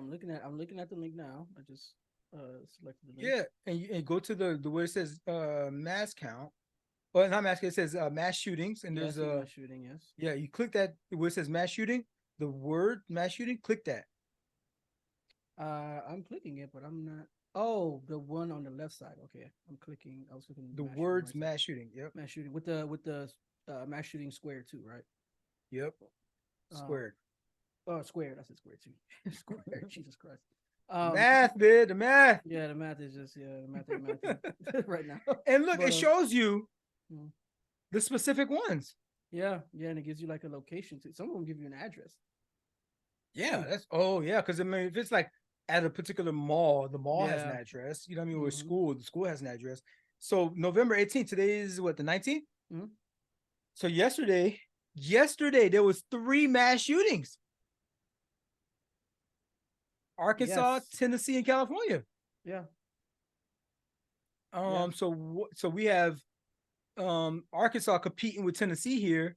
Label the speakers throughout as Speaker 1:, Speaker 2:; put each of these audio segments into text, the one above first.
Speaker 1: Yeah, I'm looking at the link now. I just selected the link.
Speaker 2: Yeah, and go to the where it says mass count. Well, not mass count, it says mass shootings, and
Speaker 1: Yeah, I
Speaker 2: there's
Speaker 1: see mass shooting. Yes.
Speaker 2: yeah, you click that where it says mass shooting, the word mass shooting, click that.
Speaker 1: I'm clicking it, but I'm not. Oh, the one on the left side. Okay, I'm clicking. I was clicking
Speaker 2: The
Speaker 1: mass shooting
Speaker 2: words
Speaker 1: right side.
Speaker 2: mass shooting. Yep.
Speaker 1: Mass shooting with the mass shooting square too, right?
Speaker 2: Yep.
Speaker 1: Um,
Speaker 2: Squared.
Speaker 1: oh, squared. I said square too. Square. Jesus Christ.
Speaker 2: The
Speaker 1: Um,
Speaker 2: math, man, the math.
Speaker 1: yeah, the math is just the math ain't mathing right now.
Speaker 2: And look,
Speaker 1: But
Speaker 2: it shows you
Speaker 1: mm,
Speaker 2: the specific ones.
Speaker 1: yeah, and it gives you like a location too. Some of them give you an address.
Speaker 2: Yeah,
Speaker 1: Mm,
Speaker 2: that's oh yeah, because I mean if it's like at a particular mall, the mall has an
Speaker 1: yeah.
Speaker 2: address. You know what I mean? Or
Speaker 1: Mm-hmm.
Speaker 2: school, the school has an address. So November 18th, today is what, the 19th?
Speaker 1: Mm-hmm.
Speaker 2: So yesterday there was three mass shootings. Arkansas,
Speaker 1: Yes.
Speaker 2: Tennessee, and California.
Speaker 1: Yeah. Yeah.
Speaker 2: So we have Arkansas competing with Tennessee here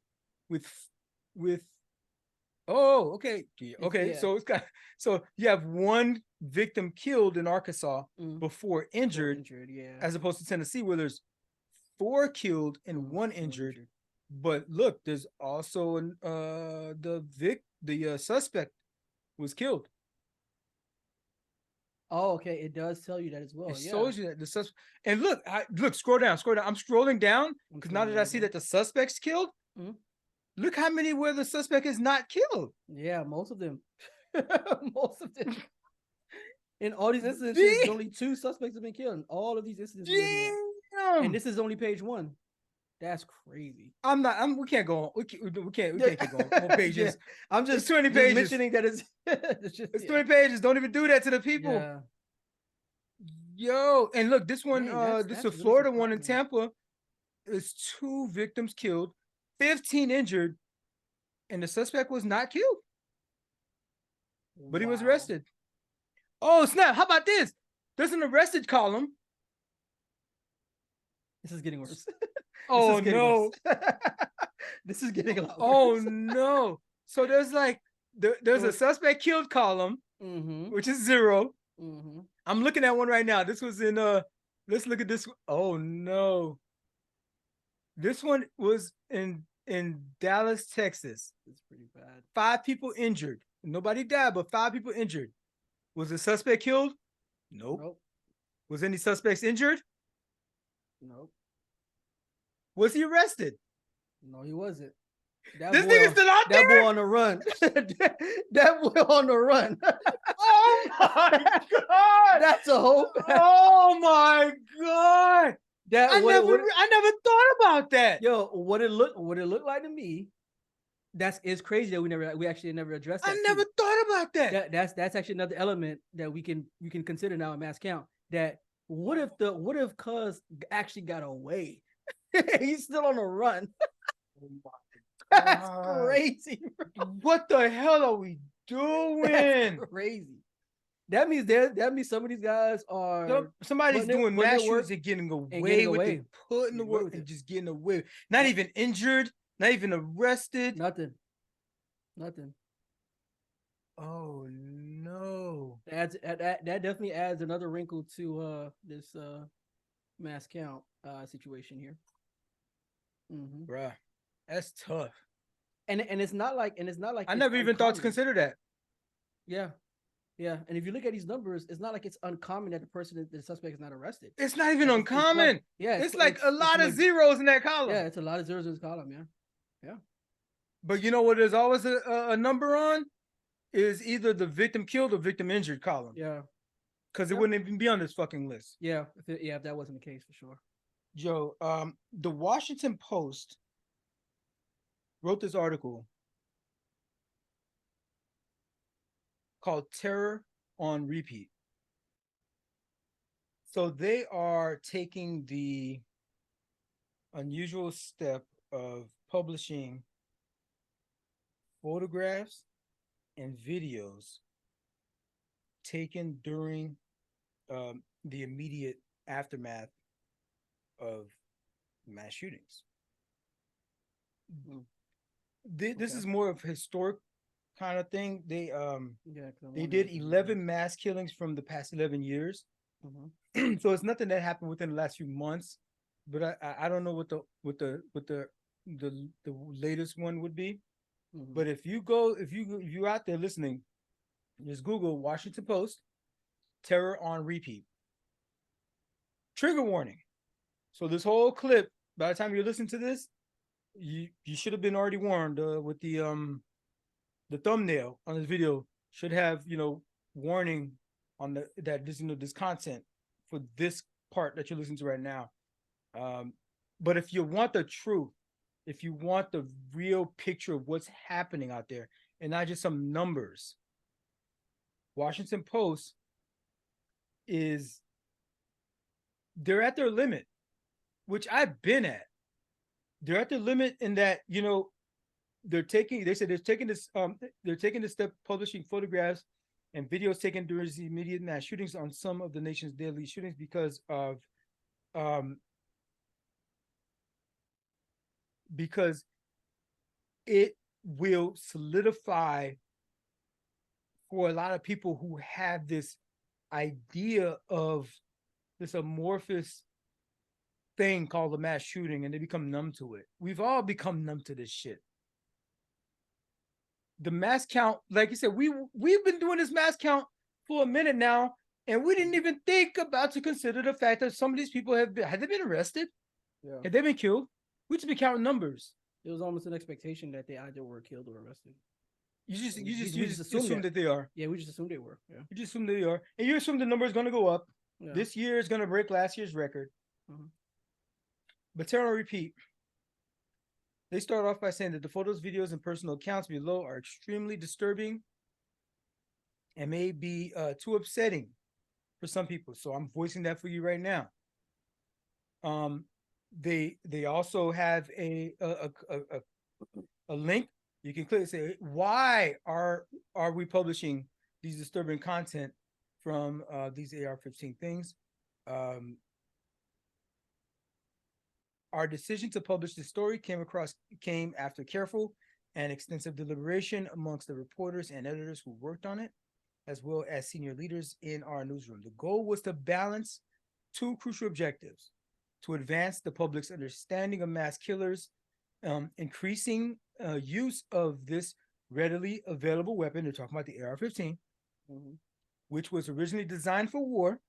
Speaker 2: with with oh, okay. Yeah,
Speaker 1: It's
Speaker 2: okay.
Speaker 1: yeah.
Speaker 2: So you have one victim killed in Arkansas
Speaker 1: Mm.
Speaker 2: before
Speaker 1: Four
Speaker 2: injured,
Speaker 1: injured. Yeah.
Speaker 2: as opposed to Tennessee where there's four killed and
Speaker 1: Mm.
Speaker 2: one
Speaker 1: Four
Speaker 2: injured.
Speaker 1: injured.
Speaker 2: But look, there's also the suspect was killed.
Speaker 1: Oh, okay. It does tell you that as
Speaker 2: It
Speaker 1: well. Yeah.
Speaker 2: shows you that the suspect. And look, scroll down, scroll down. I'm scrolling down
Speaker 1: I'm
Speaker 2: because now
Speaker 1: scrolling
Speaker 2: that I
Speaker 1: down as
Speaker 2: see
Speaker 1: well.
Speaker 2: that the suspect's killed,
Speaker 1: Mm.
Speaker 2: look how many where the suspect is not killed.
Speaker 1: Yeah, most of them. Most of them. In all these instances,
Speaker 2: Damn,
Speaker 1: only two suspects have been killed. In all of these instances we're looking at, and
Speaker 2: damn.
Speaker 1: this is only page one. That's crazy.
Speaker 2: I'm not. We can't go on. We
Speaker 1: Yeah,
Speaker 2: can't keep going more
Speaker 1: yeah.
Speaker 2: pages.
Speaker 1: I'm
Speaker 2: It's
Speaker 1: just
Speaker 2: 20
Speaker 1: just
Speaker 2: pages.
Speaker 1: mentioning that it's just
Speaker 2: It's
Speaker 1: yeah,
Speaker 2: 20 pages. Don't even do that to the people.
Speaker 1: yeah.
Speaker 2: Yo, and look, this one,
Speaker 1: Dang, that's
Speaker 2: this is a
Speaker 1: that's really
Speaker 2: Florida one in
Speaker 1: surprising.
Speaker 2: Tampa. Is two victims killed, 15 injured, and the suspect was not killed, but he was
Speaker 1: Wow.
Speaker 2: arrested. Oh snap! How about this? There's an arrested column.
Speaker 1: This is getting worse. This
Speaker 2: Oh
Speaker 1: is getting worse.
Speaker 2: no!
Speaker 1: This is getting a lot
Speaker 2: Oh
Speaker 1: worse.
Speaker 2: no! So there's like there's a
Speaker 1: So,
Speaker 2: suspect killed column,
Speaker 1: mm-hmm,
Speaker 2: which is zero.
Speaker 1: mm-hmm.
Speaker 2: I'm looking at one right now. This was in Let's look at this. Oh no! This one was in Dallas, Texas.
Speaker 1: It's pretty bad.
Speaker 2: 5 people injured. Nobody died, but 5 people injured. Was the suspect killed? Nope.
Speaker 1: Nope,
Speaker 2: Was any suspects injured?
Speaker 1: nope.
Speaker 2: Was he arrested?
Speaker 1: No, he wasn't. That
Speaker 2: This
Speaker 1: boy
Speaker 2: nigga's
Speaker 1: on
Speaker 2: still out
Speaker 1: that boy
Speaker 2: there?
Speaker 1: on the run. That boy on the run.
Speaker 2: Oh my god!
Speaker 1: That's a whole
Speaker 2: Oh my god!
Speaker 1: that
Speaker 2: I never thought about that.
Speaker 1: yo what it looked like to me. It's crazy that we actually never addressed
Speaker 2: I
Speaker 1: that
Speaker 2: never
Speaker 1: too.
Speaker 2: thought about that.
Speaker 1: That's actually another element that we can consider now in mass count. That what if Cuz actually got away? He's still on the run.
Speaker 2: Oh my
Speaker 1: That's
Speaker 2: god!
Speaker 1: crazy.
Speaker 2: What the hell are we
Speaker 1: That's
Speaker 2: doing?
Speaker 1: crazy. That means some of these guys are
Speaker 2: Somebody's doing
Speaker 1: putting their
Speaker 2: mass shootings
Speaker 1: work
Speaker 2: and getting
Speaker 1: and getting
Speaker 2: away with it,
Speaker 1: away.
Speaker 2: putting the
Speaker 1: Getting away
Speaker 2: work
Speaker 1: with
Speaker 2: and
Speaker 1: it.
Speaker 2: just getting away. Not
Speaker 1: Yep.
Speaker 2: even injured, not even arrested.
Speaker 1: Nothing. Nothing.
Speaker 2: Oh no,
Speaker 1: That definitely adds another wrinkle to this mass count situation here. Hmm.
Speaker 2: bruh, that's tough.
Speaker 1: And it's not like
Speaker 2: I
Speaker 1: it's
Speaker 2: never even thought to
Speaker 1: uncommon.
Speaker 2: consider that.
Speaker 1: Yeah, yeah. And if you look at these numbers, it's not like it's uncommon that the suspect is not arrested.
Speaker 2: It's not even
Speaker 1: Like it's quite
Speaker 2: uncommon.
Speaker 1: yeah
Speaker 2: It's like a
Speaker 1: it's
Speaker 2: lot of zeros in that column.
Speaker 1: yeah it's a lot of zeros in this column. Yeah, yeah.
Speaker 2: But you know what? There's always a number on is either the victim killed or victim injured column
Speaker 1: Yeah.
Speaker 2: because it
Speaker 1: Yep.
Speaker 2: wouldn't even be on this fucking list.
Speaker 1: Yeah. If that wasn't the case for sure.
Speaker 2: Joe, the Washington Post wrote this article called "Terror on Repeat." So they are taking the unusual step of publishing photographs and videos taken during the immediate aftermath of mass shootings.
Speaker 1: Mm,
Speaker 2: This
Speaker 1: okay.
Speaker 2: is more of historic kind of thing.
Speaker 1: Yeah,
Speaker 2: They did 11 mass killings from the past 11 years. So it's nothing that happened within the last few months. But I don't know what the latest one would be. But if you're out there listening, just Google Washington Post terror on repeat. Trigger warning. So this whole clip, by the time you're listening to this, you should have been already warned with the thumbnail on this video should have warning on that this content for this part that you're listening to right now. But if you want the truth, if you want the real picture of what's happening out there and not just some numbers, Washington Post they're at their limit, which I've been at. They're at their limit in that, they're taking this step publishing photographs and videos taken during the immediate mass shootings on some of the nation's deadly shootings because it will solidify for a lot of people who have this idea of this amorphous thing called a mass shooting, and they become numb to it. We've all become numb to this shit. The mass count, like you said, we've been doing this mass count for a minute now, and we didn't even think about to consider the fact that some of these people had they been arrested? Yeah. Had they been killed? We just been counting numbers.
Speaker 1: It was almost an expectation that they either were killed or arrested.
Speaker 2: You just assume that they are.
Speaker 1: Yeah, we just assumed they were. Yeah.
Speaker 2: You just assume they are, and you assume the number is going to go up. Yeah. This year is going to break last year's record. But terror on repeat. They start off by saying that the photos, videos, and personal accounts below are extremely disturbing and may be too upsetting for some people. So I'm voicing that for you right now. They also have a link. You can click and say, why are we publishing these disturbing content from these AR-15 things? Our decision to publish this story came after careful and extensive deliberation amongst the reporters and editors who worked on it, as well as senior leaders in our newsroom. The goal was to balance two crucial objectives: to advance the public's understanding of mass killers, increasing use of this readily available weapon. They're talking about the AR-15, which was originally designed for war,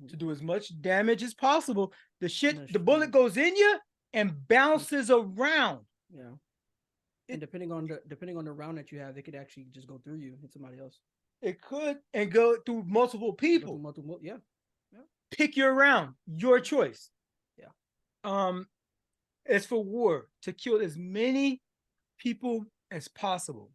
Speaker 2: to do as much damage as possible. The bullet goes in you and bounces around.
Speaker 1: Yeah. And depending on the round that you have, it could actually just go through you and hit somebody else.
Speaker 2: It could, and go through multiple people.
Speaker 1: Yeah.
Speaker 2: Pick your round, your choice.
Speaker 1: Yeah.
Speaker 2: It's for war, to kill as many people as possible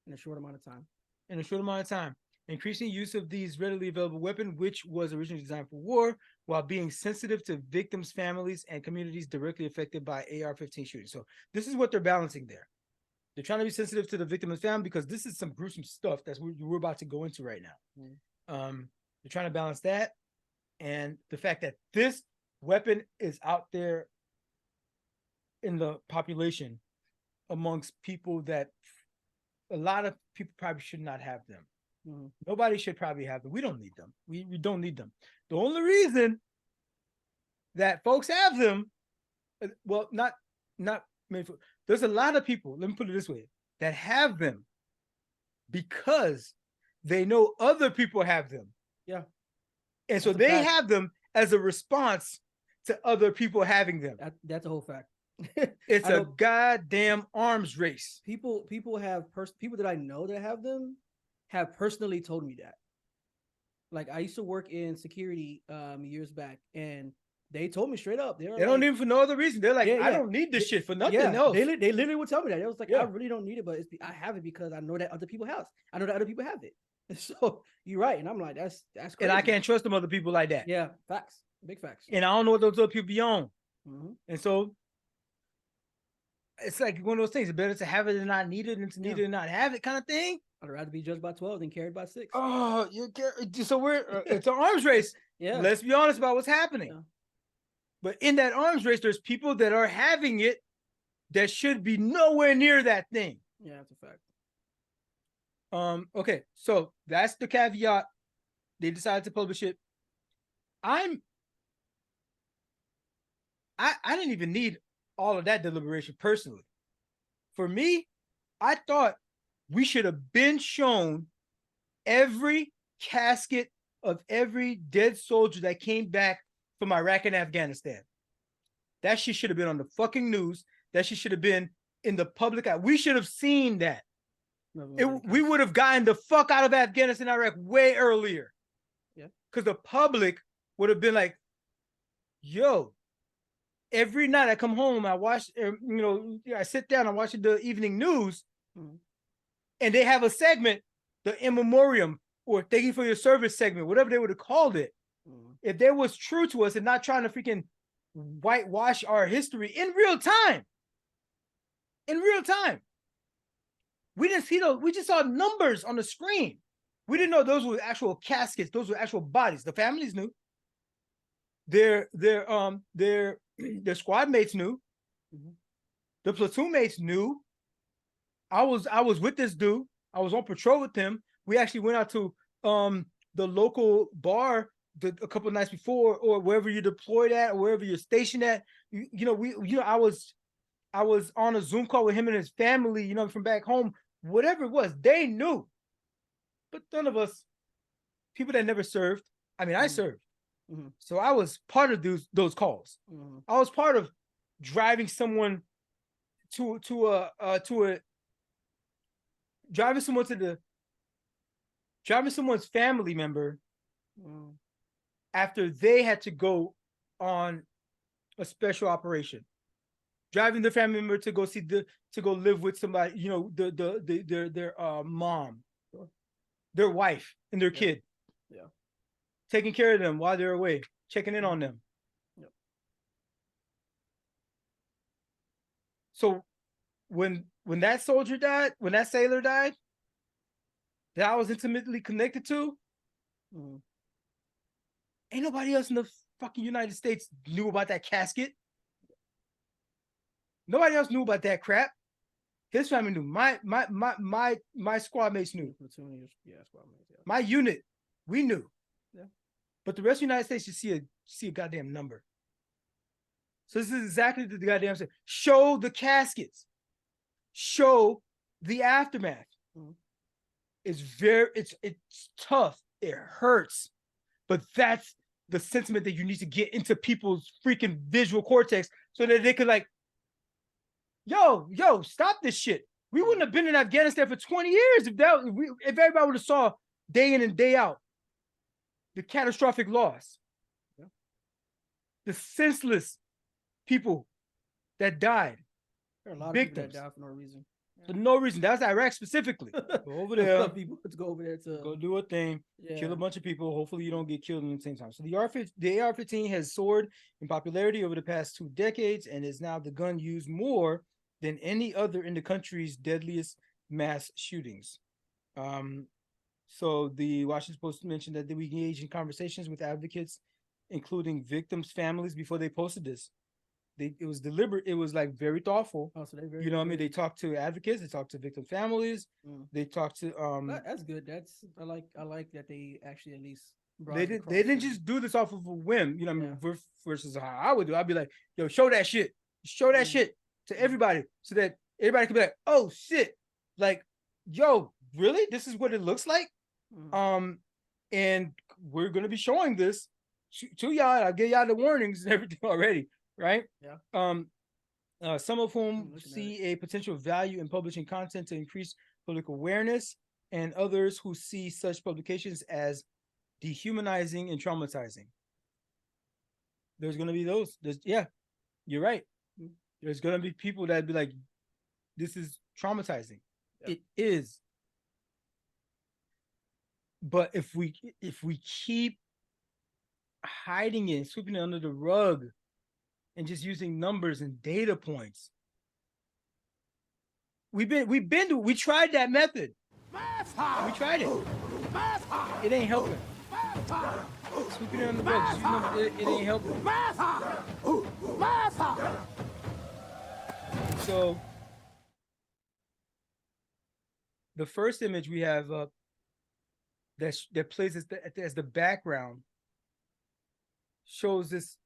Speaker 1: in a short amount of
Speaker 2: time. Increasing use of these readily available weapon, which was originally designed for war, while being sensitive to victims' families and communities directly affected by AR-15 shootings. So this is what they're balancing there. They're trying to be sensitive to the victim's family because this is some gruesome stuff that's we're about to go into right now. They're trying to balance that and the fact that this weapon is out there in the population amongst people that a lot of people probably should not have them. Nobody should probably have them. We don't need them. We don't need them. The only reason that folks have them, well, not made for, there's a lot of people, let me put it this way, that have them because they know other people have them.
Speaker 1: Yeah.
Speaker 2: And so they have them as a response to other people having them.
Speaker 1: That's a whole fact.
Speaker 2: It's a goddamn arms race.
Speaker 1: People that I know that have them have personally told me that. Like, I used to work in security years back, and they told me straight up. They
Speaker 2: don't even for no other reason. They're like, I don't need this shit for nothing else.
Speaker 1: They literally would tell me that. They was like, I really don't need it, but I have it because I know that other people have. I know that other people have it. So you're right, and I'm like, that's crazy.
Speaker 2: And I can't trust them other people like that.
Speaker 1: Yeah, facts, big facts.
Speaker 2: And I don't know what those other people be on. And so it's like one of those things. It's better to have it and not need it than to need it and not have it, kind of thing.
Speaker 1: I'd rather be judged by 12 than carried by 6.
Speaker 2: Oh, so it's an arms race.
Speaker 1: Yeah.
Speaker 2: Let's be honest about what's happening. Yeah. But in that arms race, there's people that are having it that should be nowhere near that thing.
Speaker 1: Yeah, that's a fact.
Speaker 2: Okay, so that's the caveat. They decided to publish it. I didn't even need all of that deliberation personally. For me, I thought we should have been shown every casket of every dead soldier that came back from Iraq and Afghanistan. That shit should have been on the fucking news. That shit should have been in the public eye. We should have seen that. We would have gotten the fuck out of Afghanistan, Iraq way earlier.
Speaker 1: Yeah.
Speaker 2: Because the public would have been like, yo, every night I come home, I watch, I sit down, I watch the evening news, and they have a segment, the in memoriam, or thank you for your service segment, whatever they would have called it. If they was true to us and not trying to freaking whitewash our history in real time. We didn't see those. We just saw numbers on the screen. We didn't know those were actual caskets. Those were actual bodies. The families knew. Their squad mates knew. The platoon mates knew. I was with this dude. I was on patrol with him. We actually went out to the local bar a couple of nights before, or wherever you're deployed at, or wherever you're stationed at. I was on a Zoom call with him and his family, from back home. Whatever it was, they knew. But none of us, people that never served. I mean, I served, so I was part of those calls. I was part of driving someone driving someone's family member after they had to go on a special operation. Driving the family member to go live with somebody, their mom, their wife, and their kid.
Speaker 1: Yeah.
Speaker 2: Taking care of them while they're away, checking in on them.
Speaker 1: Yep.
Speaker 2: So when that soldier died, when that sailor died, that I was intimately connected to, ain't nobody else in the fucking United States knew about that casket. Nobody else knew about that crap. His family knew. My squad mates knew.
Speaker 1: Squad mates. Yeah.
Speaker 2: My unit, we knew.
Speaker 1: Yeah.
Speaker 2: But the rest of the United States should see a goddamn number. So this is exactly the goddamn thing. Show the caskets. Show the aftermath. It's tough. It hurts. But that's the sentiment that you need to get into people's freaking visual cortex so that they could yo, stop this shit. We wouldn't have been in Afghanistan for 20 years if everybody would have saw day in and day out the catastrophic loss. Yeah. The senseless people that died.
Speaker 1: There are a lot of people that died for no reason.
Speaker 2: For no reason. That's Iraq specifically. Go over there.
Speaker 1: People to go over there to
Speaker 2: go do a thing. Yeah. Kill a bunch of people. Hopefully you don't get killed at the same time. So the AR-15 has soared in popularity over the past 2 decades and is now the gun used more than any other in the country's deadliest mass shootings. So the Washington Post mentioned that they engaged in conversations with advocates, including victims' families, before they posted this. It was deliberate. It was very thoughtful.
Speaker 1: Oh, so they
Speaker 2: what I mean? They talked to advocates. They talked to victim families. They talked to
Speaker 1: That's good. I like that they actually at least
Speaker 2: they didn't just do this off of a whim. Versus how I would do. I'd be like, yo, show that shit. Show that shit to everybody so that everybody can be like, oh shit, yo, really? This is what it looks like. And we're gonna be showing this to y'all. I'll give y'all the warnings and everything already. Right?
Speaker 1: Yeah.
Speaker 2: Some of whom see a potential value in publishing content to increase public awareness, and others who see such publications as dehumanizing and traumatizing. There's going to be those. You're right. There's going to be people that be like, this is traumatizing. Yeah. It is. But if we keep hiding it, sweeping it under the rug, and just using numbers and data points. We tried that method. We tried it. It ain't helping. Sweeping it on the rug, just use numbers, it ain't helping. So The first image we have up that plays as the background shows this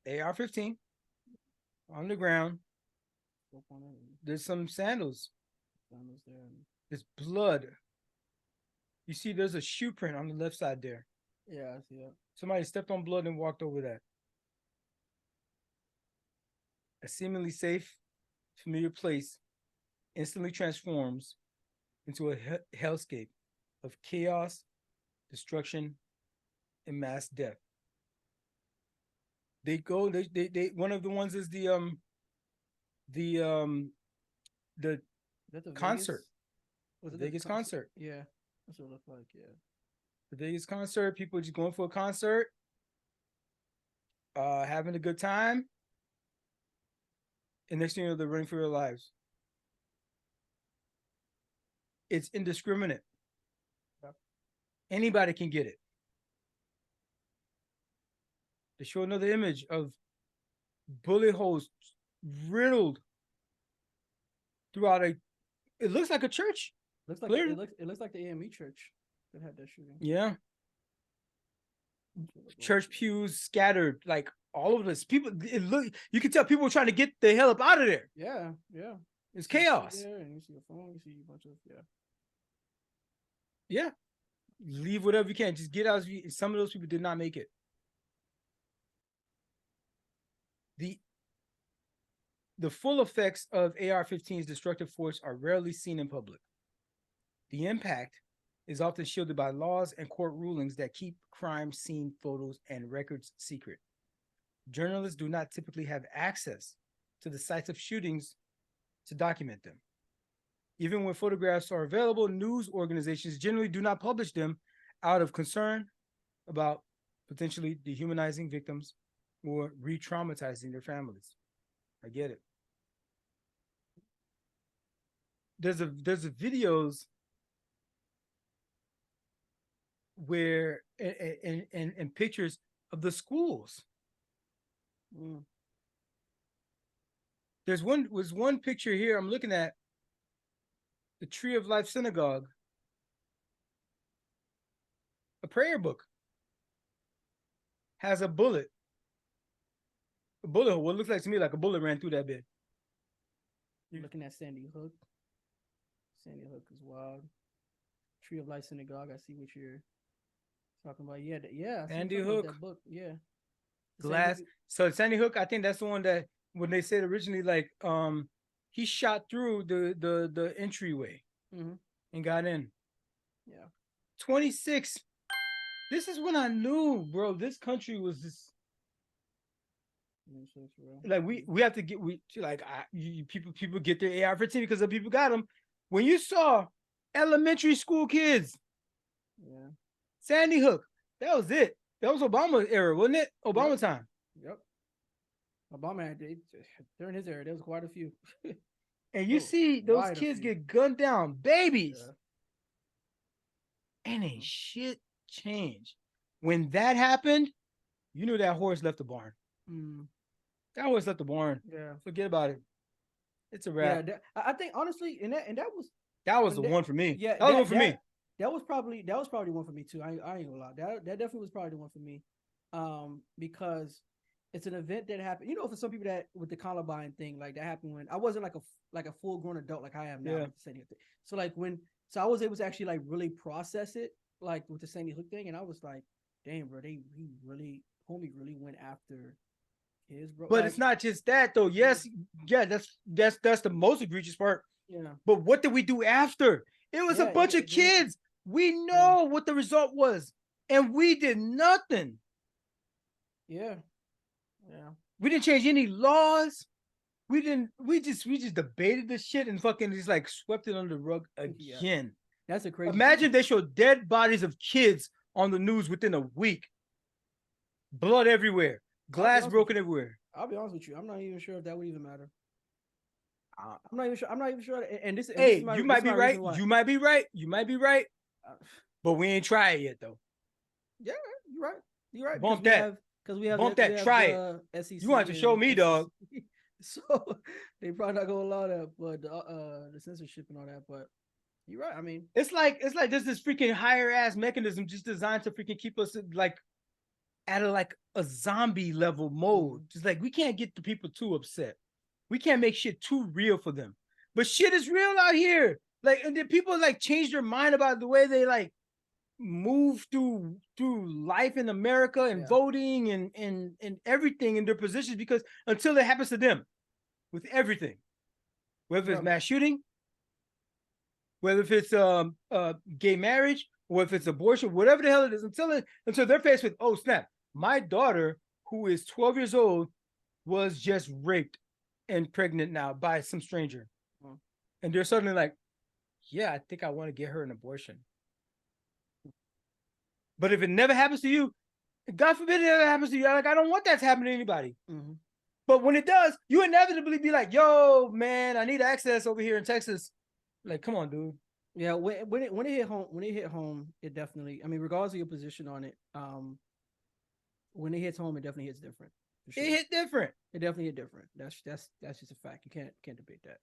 Speaker 2: AR-15 on the ground. There's some sandals. There's blood. You see, there's a shoe print on the left side there.
Speaker 1: Yeah, I see that.
Speaker 2: Somebody stepped on blood and walked over that. A seemingly safe, familiar place instantly transforms into a hellscape of chaos, destruction, and mass death. They one of the ones is the concert. The Vegas concert.
Speaker 1: Yeah. That's what it looked like, yeah.
Speaker 2: The Vegas concert, people just going for a concert, having a good time. And next thing you know, they're running for their lives. It's indiscriminate. Yep. Anybody can get it. They show another image of bullet holes riddled throughout it looks like a church.
Speaker 1: Looks like it looks like the AME church that had that shooting.
Speaker 2: Yeah. Church pews scattered, like all of this. People, you can tell people were trying to get the hell up out of there.
Speaker 1: Yeah, yeah.
Speaker 2: It's chaos.
Speaker 1: There and you see a phone, you see a bunch of
Speaker 2: Yeah. Leave whatever you can. Just get out. Some of those people did not make it. The full effects of AR-15's destructive force are rarely seen in public. The impact is often shielded by laws and court rulings that keep crime scene photos and records secret. Journalists do not typically have access to the sites of shootings to document them. Even when photographs are available, news organizations generally do not publish them out of concern about potentially dehumanizing victims or re-traumatizing their families. I get it. There's a videos where and pictures of the schools. There's one picture here I'm looking at, the Tree of Life Synagogue, a prayer book, has a bullet hole. What looks like to me like a bullet ran through that bit.
Speaker 1: You're looking at Sandy Hook. Sandy Hook is wild. Tree of Life Synagogue. I see what you're talking about. Yeah.
Speaker 2: Sandy Hook.
Speaker 1: That book. Yeah.
Speaker 2: Glass. So Sandy Hook, I think that's the one that when they said originally, like, he shot through the entryway and got in.
Speaker 1: Yeah.
Speaker 2: 26. This is when I knew, bro, this country was just like we have to get people get their AR-15 because the people got them. When you saw elementary school kids, Sandy Hook, that was it. That was Obama era, wasn't it? Obama time.
Speaker 1: Yep. Obama during his era, there was quite a few.
Speaker 2: And you see those kids get gunned down, babies. Yeah. And ain't shit changed. When that happened, you knew that horse left the barn. That horse left the barn.
Speaker 1: Yeah.
Speaker 2: Forget about it. It's a wrap.
Speaker 1: Yeah, I think honestly, that
Speaker 2: was the one for me.
Speaker 1: Yeah,
Speaker 2: that was one for me.
Speaker 1: That was probably one for me too. I ain't gonna lie. That definitely was probably the one for me. Because it's an event that happened. You know, for some people that with the Columbine thing, like that happened when I wasn't like a full grown adult like I am now.
Speaker 2: Yeah.
Speaker 1: With the Sandy Hook thing. So I was able to actually like really process it like with the Sandy Hook thing, and I was like, damn, bro, homie really went after kids, bro.
Speaker 2: But it's not just that though. Yes, yeah, that's the most egregious part.
Speaker 1: Yeah.
Speaker 2: But what did we do after? It was a bunch of kids. We know what the result was, and we did nothing.
Speaker 1: Yeah. Yeah.
Speaker 2: We didn't change any laws. We just debated this shit and fucking just like swept it under the rug again.
Speaker 1: Yeah. That's a crazy
Speaker 2: Imagine they showed dead bodies of kids on the news within a week. Blood everywhere. Glass broken everywhere.
Speaker 1: I'll be honest with you. I'm not even sure if that would even matter. I'm not even sure. And this,
Speaker 2: you might be right. You might be right. You might be right. But we ain't tried it yet, though.
Speaker 1: Yeah, you're right. You're right.
Speaker 2: Bump that.
Speaker 1: Because we have
Speaker 2: bump that. Try it.
Speaker 1: SEC
Speaker 2: you want to show me, dog.
Speaker 1: So they probably not gonna allow that, but the censorship and all that. But you're right. I mean,
Speaker 2: It's like there's this freaking higher ass mechanism just designed to freaking keep us like at a zombie level mode. Just like we can't get the people too upset. We can't make shit too real for them. But shit is real out here. Like, and then people like change their mind about the way they like move through life in America and voting and everything in their positions, because until it happens to them with everything, whether it's mass shooting, whether if it's gay marriage, or if it's abortion, whatever the hell it is, until they're faced with, oh snap, my daughter who is 12 years old was just raped and pregnant now by some stranger, and they're suddenly like, yeah, I think I want to get her an abortion. But if it never happens to you, God forbid it ever happens to you, like I don't want that to happen to anybody. But when it does, you inevitably be like, yo, man, I need access over here in Texas. Like, come on, dude.
Speaker 1: Yeah, when it hit home, it definitely. I mean, regardless of your position on it, when it hits home, it definitely hits different.
Speaker 2: Sure. It hit different.
Speaker 1: It definitely hit different. That's just a fact. You can't debate that.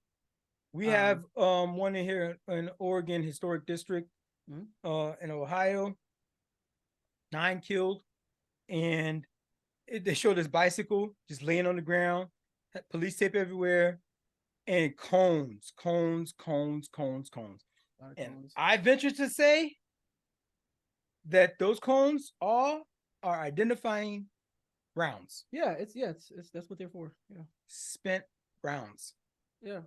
Speaker 2: We have one in here in Oregon Historic District, in Ohio, 9 killed, and they showed this bicycle just laying on the ground, police tape everywhere, and cones. And I venture to say that those cones all are identifying rounds.
Speaker 1: Yeah, it's that's what they're for. Yeah,
Speaker 2: spent rounds.
Speaker 1: Yeah,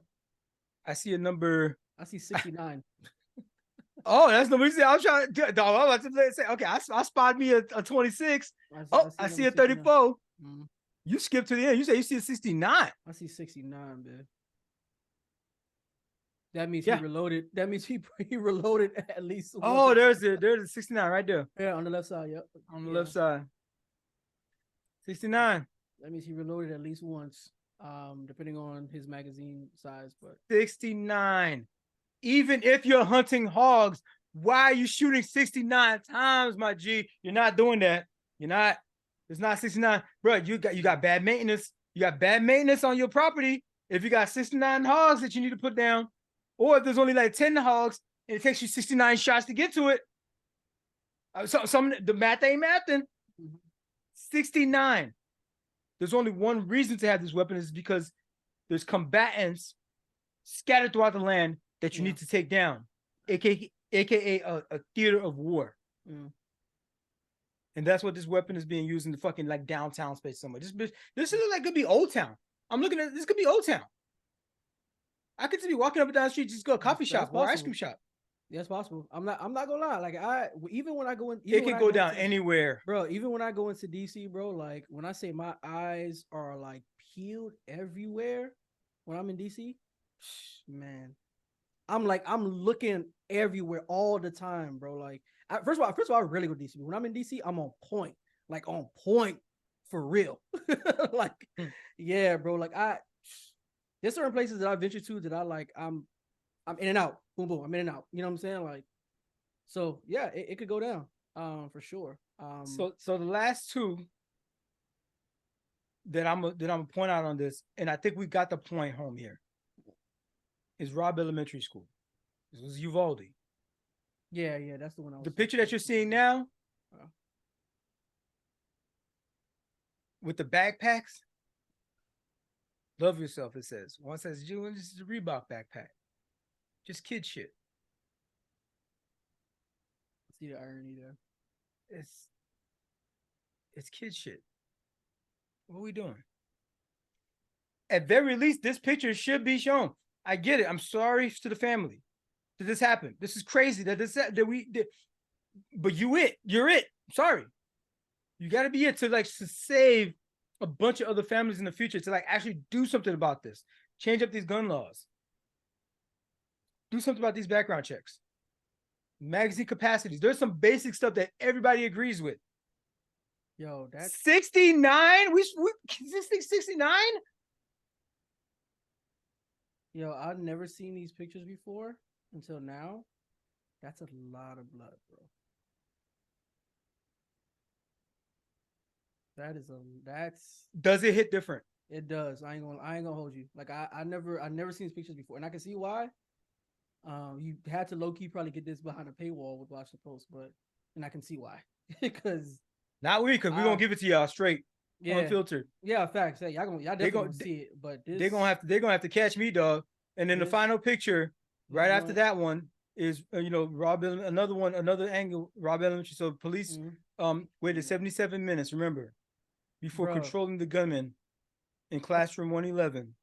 Speaker 2: I see a number.
Speaker 1: I see 69.
Speaker 2: Oh, that's the reason I'm trying to. I'm about to say, okay, I spotted me a 26. I see a 34. You skip to the end. You say you see a 69.
Speaker 1: I see 69, man. That means he reloaded. That means he reloaded at least.
Speaker 2: Oh, there's a 69 right there.
Speaker 1: Yeah, on the left side. Yep.
Speaker 2: On the left side. 69.
Speaker 1: That means he reloaded at least once, depending on his magazine size. But
Speaker 2: 69. Even if you're hunting hogs, why are you shooting 69 times, my G? You're not doing that. You're not. It's not 69, bro. You got bad maintenance. You got bad maintenance on your property. If you got 69 hogs that you need to put down, or if there's only like 10 hogs and it takes you 69 shots to get to it, the math ain't mathing. 69. There's only one reason to have this weapon, is because there's combatants scattered throughout the land that you need to take down, aka a theater of war. And that's what this weapon is being used in, the fucking like downtown space somewhere. This is like could be Old Town. I'm looking at this, could be Old Town. I could be walking up and down the street, just go to a coffee shop or ice cream shop.
Speaker 1: Yeah, it's possible. I'm not gonna lie. Like even when I go in,
Speaker 2: it can go down anywhere,
Speaker 1: bro. Even when I go into DC, bro. Like when I say my eyes are like peeled everywhere when I'm in DC, man, I'm looking everywhere all the time, bro. Like first of all, I really go to DC. When I'm in DC, I'm on point, like on point for real. Like, yeah, bro. Like there's certain places that I venture to that I like. I'm in and out. Boom, boom. I'm in and out. You know what I'm saying? Like, so yeah, it could go down, for sure.
Speaker 2: So the last two that I'm gonna point out on this, and I think we got the point home here, is Robb Elementary School. This was Uvalde.
Speaker 1: Yeah, that's the one.
Speaker 2: The picture that you're seeing now, with the backpacks. Love yourself, it says. One says, June, this is a Reebok backpack. Just kid shit.
Speaker 1: See the irony there.
Speaker 2: It's kid shit. What are we doing? At very least, this picture should be shown. I get it. I'm sorry to the family that this happened. This is crazy but you're it. Sorry. You got to be it to save a bunch of other families in the future, to actually do something about this. Change up these gun laws. Do something about these background checks. Magazine capacities. There's some basic stuff that everybody agrees with.
Speaker 1: Yo, that's
Speaker 2: 69? We 69?
Speaker 1: Yo, I've never seen these pictures before until now. That's a lot of blood, bro. That's
Speaker 2: Does it hit different?
Speaker 1: It does. I ain't gonna hold you. Like I never seen these pictures before, and I can see why. You had to low key probably get this behind a paywall with Watch the Post, but and I can see why because
Speaker 2: Not we, because we're gonna give it to y'all straight, unfiltered.
Speaker 1: Yeah, facts. Hey, y'all definitely gonna see it, but this
Speaker 2: they're gonna have to catch me, dog. And then the final picture, right after that one, is Robb another angle, Robb Elementary. So police waited 77 minutes, remember, before controlling the gunman in classroom 111.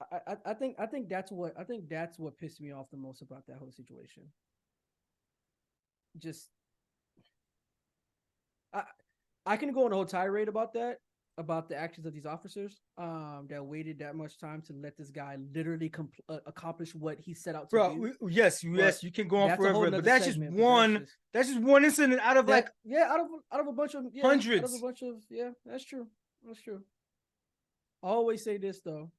Speaker 1: I think that's what pissed me off the most about that whole situation. Just I can go on a whole tirade about that, about the actions of these officers that waited that much time to let this guy literally accomplish what he set out to do.
Speaker 2: Yes, you can go on forever, but that's just one. That's just one incident out of out
Speaker 1: of a bunch of
Speaker 2: hundreds.
Speaker 1: Out of a bunch of that's true. That's true. I always say this though,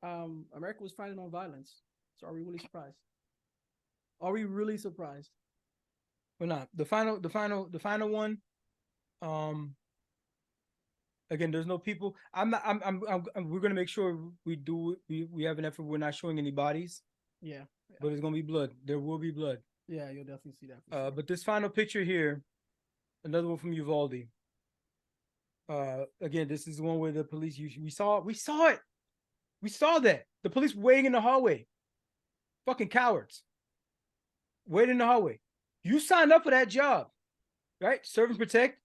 Speaker 1: America was fighting on violence. So are we really surprised? Are we really surprised?
Speaker 2: We're not. The final one. Again, there's no people. We're gonna make sure we have an effort. We're not showing any bodies.
Speaker 1: Yeah.
Speaker 2: But it's gonna be blood. There will be blood.
Speaker 1: Yeah, you'll definitely see that. Sure.
Speaker 2: But this final picture here, another one from Uvalde. Again, this is the one where the police. We saw it. We saw that the police waiting in the hallway. Fucking cowards. Waiting in the hallway. You signed up for that job, right? Serve and protect,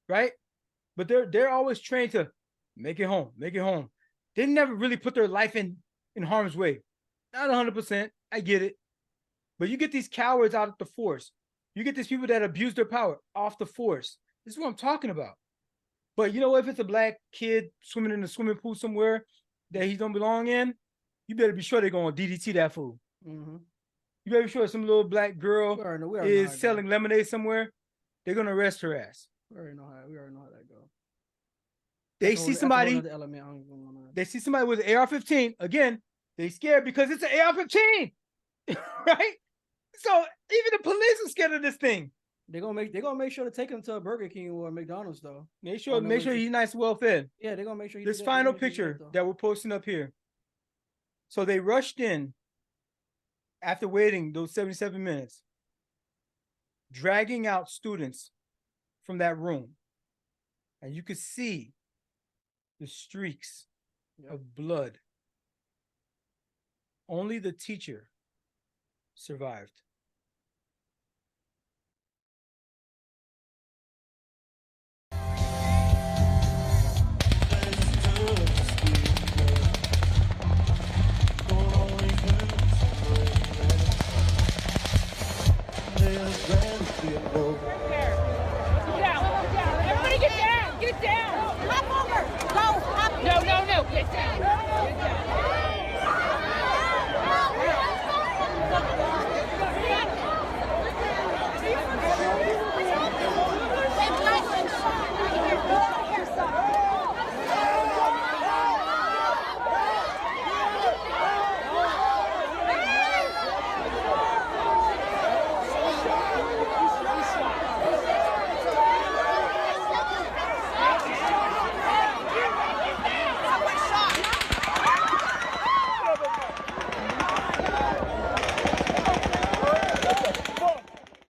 Speaker 2: right? But they're always trained to make it home, make it home. They never really put their life in harm's way. Not 100%. I get it. But you get these cowards out of the force. You get these people that abuse their power off the force. This is what I'm talking about. But you know, if it's a black kid swimming in a swimming pool somewhere that he don't belong in, you better be sure they're going to DDT that fool.
Speaker 1: Mm-hmm.
Speaker 2: You better be sure some little black girl is selling lemonade somewhere. They're going to arrest her ass.
Speaker 1: We already know how that goes.
Speaker 2: They see somebody. They see somebody with an AR-15. Again, they scared because it's an AR-15, right? So even the police are scared of this thing.
Speaker 1: They're gonna make sure to take him to a Burger King or a McDonald's though.
Speaker 2: Make sure he's nice and well fed.
Speaker 1: Yeah, they're gonna make sure.
Speaker 2: This final picture that we're posting up here. So they rushed in after waiting those 77 minutes, dragging out students from that room, and you could see the streaks of blood. Only the teacher survived.
Speaker 3: Everybody get down! Get down! Hop over! Go! Hop! No, get down! Get down!